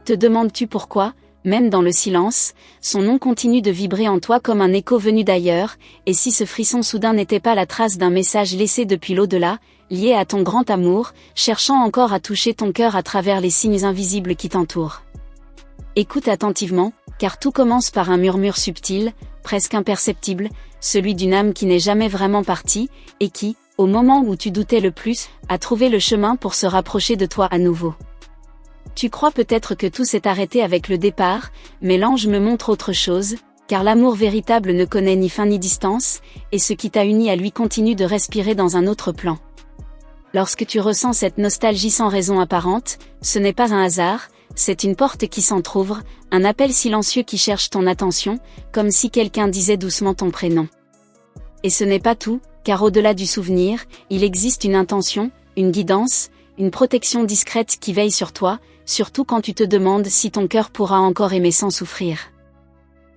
Te demandes-tu pourquoi, même dans le silence, son nom continue de vibrer en toi comme un écho venu d'ailleurs, et si ce frisson soudain n'était pas la trace d'un message laissé depuis l'au-delà, lié à ton grand amour, cherchant encore à toucher ton cœur à travers les signes invisibles qui t'entourent. Écoute attentivement, car tout commence par un murmure subtil, presque imperceptible, celui d'une âme qui n'est jamais vraiment partie, et qui, au moment où tu doutais le plus, a trouvé le chemin pour se rapprocher de toi à nouveau. Tu crois peut-être que tout s'est arrêté avec le départ, mais l'ange me montre autre chose, car l'amour véritable ne connaît ni fin ni distance, et ce qui t'a uni à lui continue de respirer dans un autre plan. Lorsque tu ressens cette nostalgie sans raison apparente, ce n'est pas un hasard, c'est une porte qui s'entr'ouvre, un appel silencieux qui cherche ton attention, comme si quelqu'un disait doucement ton prénom. Et ce n'est pas tout, car au-delà du souvenir, il existe une intention, une guidance, une protection discrète qui veille sur toi, surtout quand tu te demandes si ton cœur pourra encore aimer sans souffrir.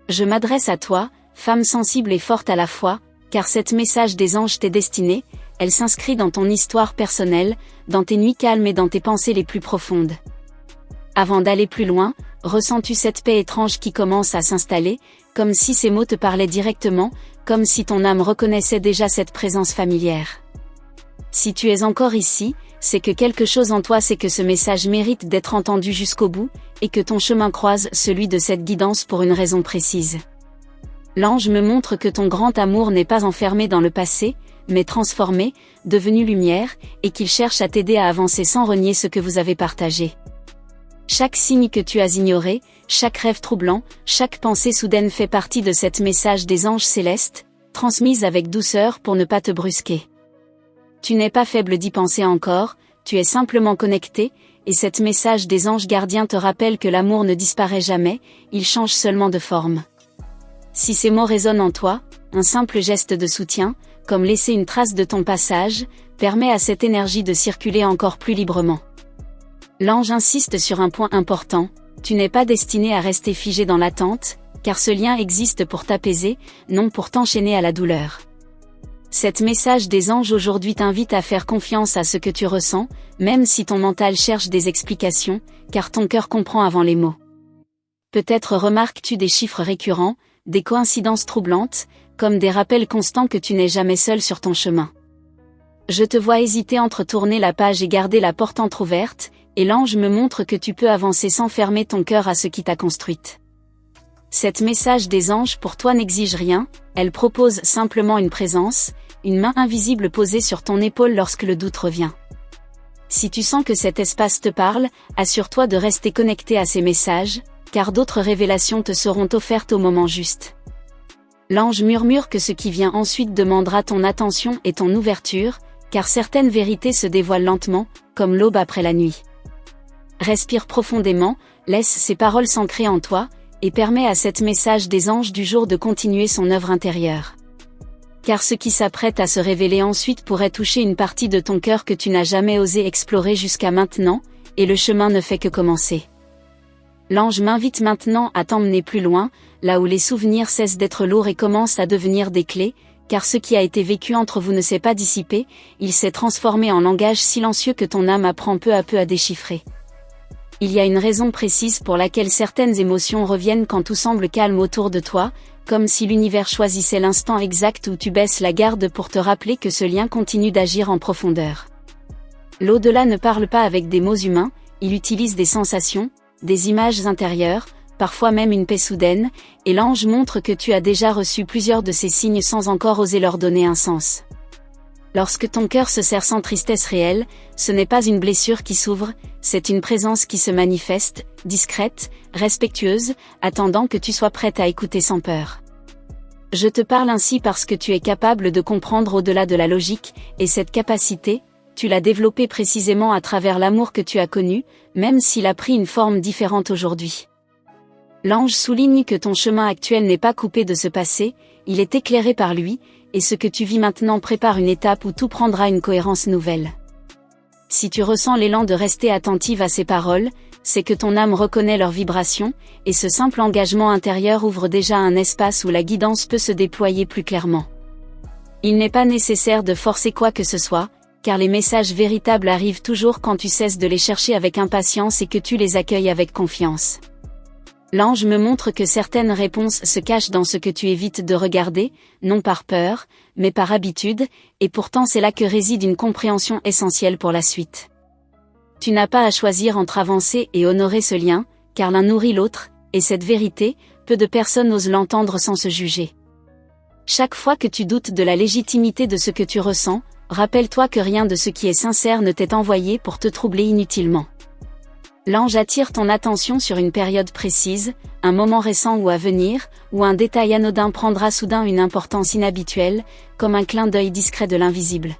Je m'adresse à toi, femme sensible et forte à la fois, car cet message des anges t'est destiné, elle s'inscrit dans ton histoire personnelle, dans tes nuits calmes et dans tes pensées les plus profondes. Avant d'aller plus loin, ressens-tu cette paix étrange qui commence à s'installer, comme si ces mots te parlaient directement, comme si ton âme reconnaissait déjà cette présence familière. Si tu es encore ici, c'est que quelque chose en toi sait que ce message mérite d'être entendu jusqu'au bout, et que ton chemin croise celui de cette guidance pour une raison précise. L'ange me montre que ton grand amour n'est pas enfermé dans le passé, mais transformé, devenu lumière, et qu'il cherche à t'aider à avancer sans renier ce que vous avez partagé. Chaque signe que tu as ignoré, chaque rêve troublant, chaque pensée soudaine fait partie de cet message des anges célestes, transmise avec douceur pour ne pas te brusquer. Tu n'es pas faible d'y penser encore, tu es simplement connecté, et cet message des anges gardiens te rappelle que l'amour ne disparaît jamais, il change seulement de forme. Si ces mots résonnent en toi, un simple geste de soutien, comme laisser une trace de ton passage, permet à cette énergie de circuler encore plus librement. L'ange insiste sur un point important, tu n'es pas destiné à rester figé dans l'attente, car ce lien existe pour t'apaiser, non pour t'enchaîner à la douleur. Cet message des anges aujourd'hui t'invite à faire confiance à ce que tu ressens, même si ton mental cherche des explications, car ton cœur comprend avant les mots. Peut-être remarques-tu des chiffres récurrents, des coïncidences troublantes, comme des rappels constants que tu n'es jamais seul sur ton chemin. Je te vois hésiter entre tourner la page et garder la porte entr'ouverte, et l'ange me montre que tu peux avancer sans fermer ton cœur à ce qui t'a construite. Cet message des anges pour toi n'exige rien, elle propose simplement une présence, une main invisible posée sur ton épaule lorsque le doute revient. Si tu sens que cet espace te parle, assure-toi de rester connecté à ces messages, car d'autres révélations te seront offertes au moment juste. L'ange murmure que ce qui vient ensuite demandera ton attention et ton ouverture, car certaines vérités se dévoilent lentement, comme l'aube après la nuit. Respire profondément, laisse ces paroles s'ancrer en toi, et permets à cet message des anges du jour de continuer son œuvre intérieure. Car ce qui s'apprête à se révéler ensuite pourrait toucher une partie de ton cœur que tu n'as jamais osé explorer jusqu'à maintenant, et le chemin ne fait que commencer. L'ange m'invite maintenant à t'emmener plus loin, là où les souvenirs cessent d'être lourds et commencent à devenir des clés, car ce qui a été vécu entre vous ne s'est pas dissipé, il s'est transformé en langage silencieux que ton âme apprend peu à peu à déchiffrer. Il y a une raison précise pour laquelle certaines émotions reviennent quand tout semble calme autour de toi, comme si l'univers choisissait l'instant exact où tu baisses la garde pour te rappeler que ce lien continue d'agir en profondeur. L'au-delà ne parle pas avec des mots humains, il utilise des sensations, des images intérieures, parfois même une paix soudaine, et l'ange montre que tu as déjà reçu plusieurs de ces signes sans encore oser leur donner un sens. Lorsque ton cœur se serre sans tristesse réelle, ce n'est pas une blessure qui s'ouvre, c'est une présence qui se manifeste, discrète, respectueuse, attendant que tu sois prête à écouter sans peur. Je te parle ainsi parce que tu es capable de comprendre au-delà de la logique, et cette capacité, tu l'as développée précisément à travers l'amour que tu as connu, même s'il a pris une forme différente aujourd'hui. L'ange souligne que ton chemin actuel n'est pas coupé de ce passé, il est éclairé par lui, et ce que tu vis maintenant prépare une étape où tout prendra une cohérence nouvelle. Si tu ressens l'élan de rester attentive à ces paroles, c'est que ton âme reconnaît leur vibration, et ce simple engagement intérieur ouvre déjà un espace où la guidance peut se déployer plus clairement. Il n'est pas nécessaire de forcer quoi que ce soit, car les messages véritables arrivent toujours quand tu cesses de les chercher avec impatience et que tu les accueilles avec confiance. L'ange me montre que certaines réponses se cachent dans ce que tu évites de regarder, non par peur, mais par habitude, et pourtant c'est là que réside une compréhension essentielle pour la suite. Tu n'as pas à choisir entre avancer et honorer ce lien, car l'un nourrit l'autre, et cette vérité, peu de personnes osent l'entendre sans se juger. Chaque fois que tu doutes de la légitimité de ce que tu ressens, rappelle-toi que rien de ce qui est sincère ne t'est envoyé pour te troubler inutilement. L'ange attire ton attention sur une période précise, un moment récent ou à venir, où un détail anodin prendra soudain une importance inhabituelle, comme un clin d'œil discret de l'invisible.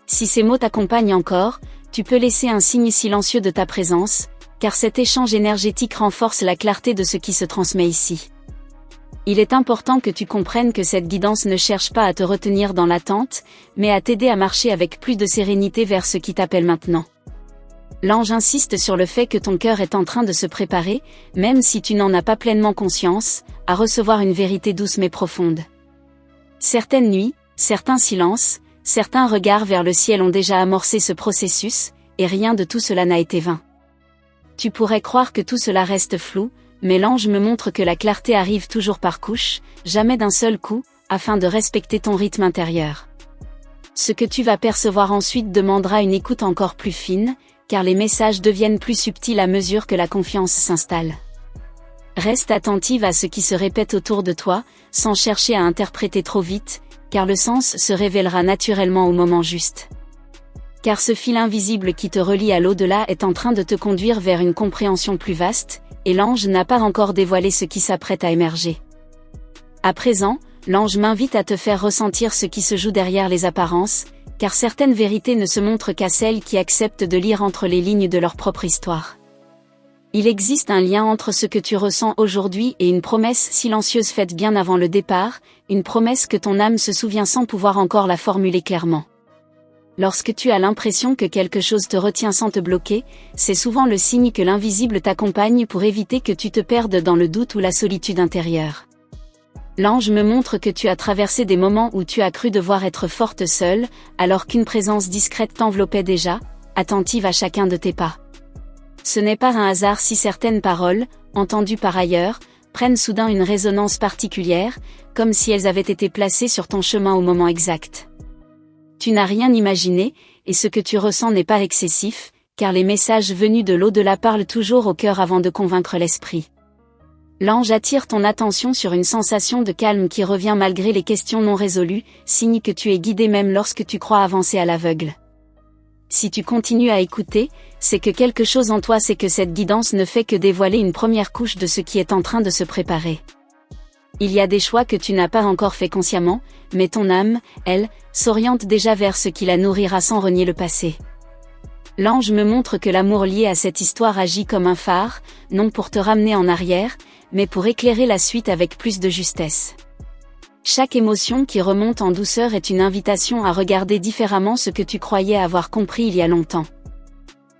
Si ces mots t'accompagnent encore, tu peux laisser un signe silencieux de ta présence, car cet échange énergétique renforce la clarté de ce qui se transmet ici. Il est important que tu comprennes que cette guidance ne cherche pas à te retenir dans l'attente, mais à t'aider à marcher avec plus de sérénité vers ce qui t'appelle maintenant. L'ange insiste sur le fait que ton cœur est en train de se préparer, même si tu n'en as pas pleinement conscience, à recevoir une vérité douce mais profonde. Certaines nuits, certains silences, certains regards vers le ciel ont déjà amorcé ce processus, et rien de tout cela n'a été vain. Tu pourrais croire que tout cela reste flou, mais l'ange me montre que la clarté arrive toujours par couches, jamais d'un seul coup, afin de respecter ton rythme intérieur. Ce que tu vas percevoir ensuite demandera une écoute encore plus fine, car les messages deviennent plus subtils à mesure que la confiance s'installe. Reste attentive à ce qui se répète autour de toi, sans chercher à interpréter trop vite, car le sens se révélera naturellement au moment juste. Car ce fil invisible qui te relie à l'au-delà est en train de te conduire vers une compréhension plus vaste, et l'ange n'a pas encore dévoilé ce qui s'apprête à émerger. À présent, l'ange m'invite à te faire ressentir ce qui se joue derrière les apparences, car certaines vérités ne se montrent qu'à celles qui acceptent de lire entre les lignes de leur propre histoire. Il existe un lien entre ce que tu ressens aujourd'hui et une promesse silencieuse faite bien avant le départ, une promesse que ton âme se souvient sans pouvoir encore la formuler clairement. Lorsque tu as l'impression que quelque chose te retient sans te bloquer, c'est souvent le signe que l'invisible t'accompagne pour éviter que tu te perdes dans le doute ou la solitude intérieure. L'ange me montre que tu as traversé des moments où tu as cru devoir être forte seule, alors qu'une présence discrète t'enveloppait déjà, attentive à chacun de tes pas. Ce n'est pas un hasard si certaines paroles, entendues par ailleurs, prennent soudain une résonance particulière, comme si elles avaient été placées sur ton chemin au moment exact. Tu n'as rien imaginé, et ce que tu ressens n'est pas excessif, car les messages venus de l'au-delà parlent toujours au cœur avant de convaincre l'esprit. L'ange attire ton attention sur une sensation de calme qui revient malgré les questions non résolues, signe que tu es guidé même lorsque tu crois avancer à l'aveugle. Si tu continues à écouter, c'est que quelque chose en toi sait que cette guidance ne fait que dévoiler une première couche de ce qui est en train de se préparer. Il y a des choix que tu n'as pas encore fait consciemment, mais ton âme, elle, s'oriente déjà vers ce qui la nourrira sans renier le passé. L'ange me montre que l'amour lié à cette histoire agit comme un phare, non pour te ramener en arrière, mais pour éclairer la suite avec plus de justesse. Chaque émotion qui remonte en douceur est une invitation à regarder différemment ce que tu croyais avoir compris il y a longtemps.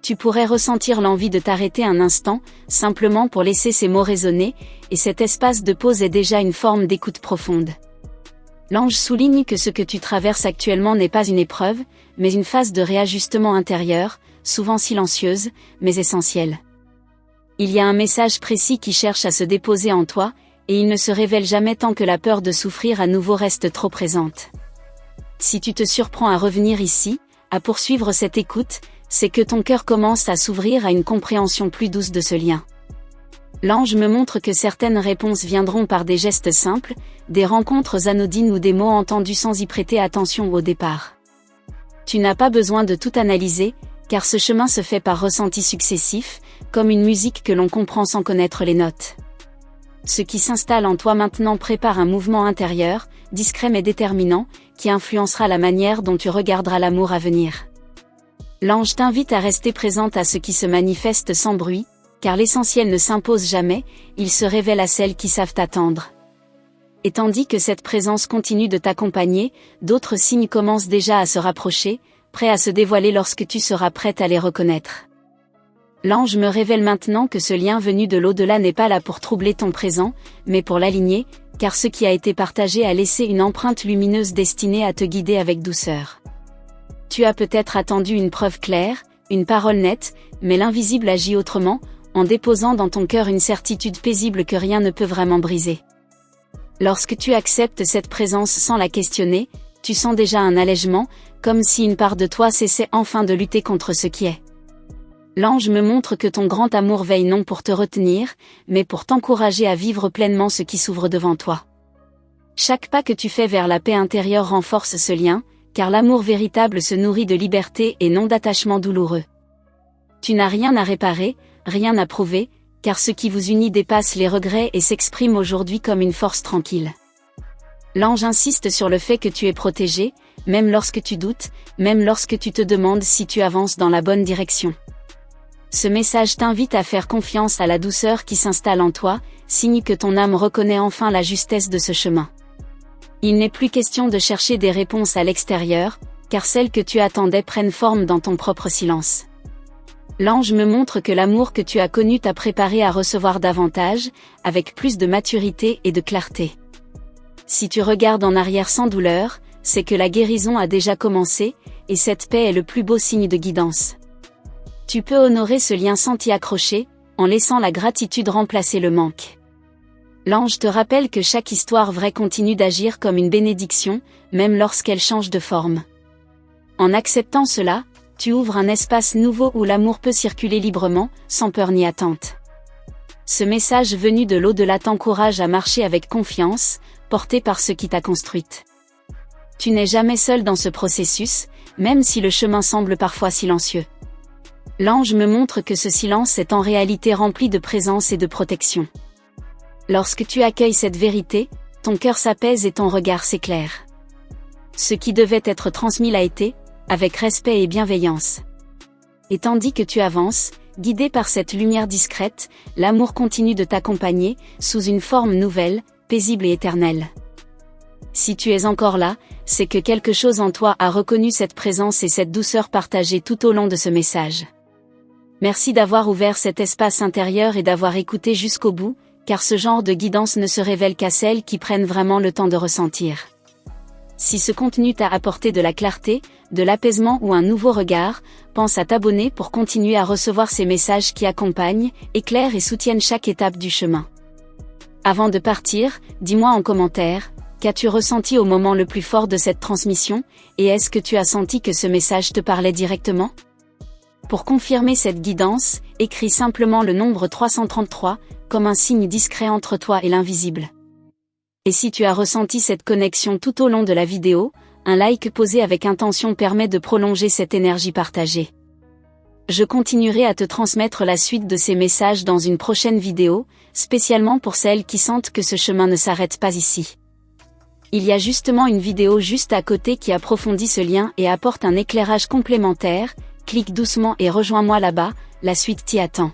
Tu pourrais ressentir l'envie de t'arrêter un instant, simplement pour laisser ces mots résonner, et cet espace de pause est déjà une forme d'écoute profonde. L'ange souligne que ce que tu traverses actuellement n'est pas une épreuve, mais une phase de réajustement intérieur, souvent silencieuse, mais essentielle. Il y a un message précis qui cherche à se déposer en toi, et il ne se révèle jamais tant que la peur de souffrir à nouveau reste trop présente. Si tu te surprends à revenir ici, à poursuivre cette écoute, c'est que ton cœur commence à s'ouvrir à une compréhension plus douce de ce lien. L'ange me montre que certaines réponses viendront par des gestes simples, des rencontres anodines ou des mots entendus sans y prêter attention au départ. Tu n'as pas besoin de tout analyser, car ce chemin se fait par ressentis successifs, comme une musique que l'on comprend sans connaître les notes. Ce qui s'installe en toi maintenant prépare un mouvement intérieur, discret mais déterminant, qui influencera la manière dont tu regarderas l'amour à venir. L'ange t'invite à rester présente à ce qui se manifeste sans bruit, car l'essentiel ne s'impose jamais, il se révèle à celles qui savent attendre. Et tandis que cette présence continue de t'accompagner, d'autres signes commencent déjà à se rapprocher, prêts à se dévoiler lorsque tu seras prête à les reconnaître. L'ange me révèle maintenant que ce lien venu de l'au-delà n'est pas là pour troubler ton présent, mais pour l'aligner, car ce qui a été partagé a laissé une empreinte lumineuse destinée à te guider avec douceur. Tu as peut-être attendu une preuve claire, une parole nette, mais l'invisible agit autrement, en déposant dans ton cœur une certitude paisible que rien ne peut vraiment briser. Lorsque tu acceptes cette présence sans la questionner, tu sens déjà un allègement, comme si une part de toi cessait enfin de lutter contre ce qui est. L'ange me montre que ton grand amour veille non pour te retenir, mais pour t'encourager à vivre pleinement ce qui s'ouvre devant toi. Chaque pas que tu fais vers la paix intérieure renforce ce lien, car l'amour véritable se nourrit de liberté et non d'attachement douloureux. Tu n'as rien à réparer, rien à prouver, car ce qui vous unit dépasse les regrets et s'exprime aujourd'hui comme une force tranquille. L'ange insiste sur le fait que tu es protégé, même lorsque tu doutes, même lorsque tu te demandes si tu avances dans la bonne direction. Ce message t'invite à faire confiance à la douceur qui s'installe en toi, signe que ton âme reconnaît enfin la justesse de ce chemin. Il n'est plus question de chercher des réponses à l'extérieur, car celles que tu attendais prennent forme dans ton propre silence. L'ange me montre que l'amour que tu as connu t'a préparé à recevoir davantage, avec plus de maturité et de clarté. Si tu regardes en arrière sans douleur, c'est que la guérison a déjà commencé, et cette paix est le plus beau signe de guidance. Tu peux honorer ce lien sans t'y accrocher, en laissant la gratitude remplacer le manque. L'ange te rappelle que chaque histoire vraie continue d'agir comme une bénédiction, même lorsqu'elle change de forme. En acceptant cela, tu ouvres un espace nouveau où l'amour peut circuler librement, sans peur ni attente. Ce message venu de l'au-delà t'encourage à marcher avec confiance, porté par ce qui t'a construite. Tu n'es jamais seul dans ce processus, même si le chemin semble parfois silencieux. L'ange me montre que ce silence est en réalité rempli de présence et de protection. Lorsque tu accueilles cette vérité, ton cœur s'apaise et ton regard s'éclaire. Ce qui devait être transmis l'a été, avec respect et bienveillance. Et tandis que tu avances, guidé par cette lumière discrète, l'amour continue de t'accompagner, sous une forme nouvelle, paisible et éternelle. Si tu es encore là, c'est que quelque chose en toi a reconnu cette présence et cette douceur partagée tout au long de ce message. Merci d'avoir ouvert cet espace intérieur et d'avoir écouté jusqu'au bout, car ce genre de guidance ne se révèle qu'à celles qui prennent vraiment le temps de ressentir. Si ce contenu t'a apporté de la clarté, de l'apaisement ou un nouveau regard, pense à t'abonner pour continuer à recevoir ces messages qui accompagnent, éclairent et soutiennent chaque étape du chemin. Avant de partir, dis-moi en commentaire, qu'as-tu ressenti au moment le plus fort de cette transmission, et est-ce que tu as senti que ce message te parlait directement ? Pour confirmer cette guidance, écris simplement le nombre 333, comme un signe discret entre toi et l'invisible. Et si tu as ressenti cette connexion tout au long de la vidéo, un like posé avec intention permet de prolonger cette énergie partagée. Je continuerai à te transmettre la suite de ces messages dans une prochaine vidéo, spécialement pour celles qui sentent que ce chemin ne s'arrête pas ici. Il y a justement une vidéo juste à côté qui approfondit ce lien et apporte un éclairage complémentaire. Clique doucement et rejoins-moi là-bas, la suite t'y attend.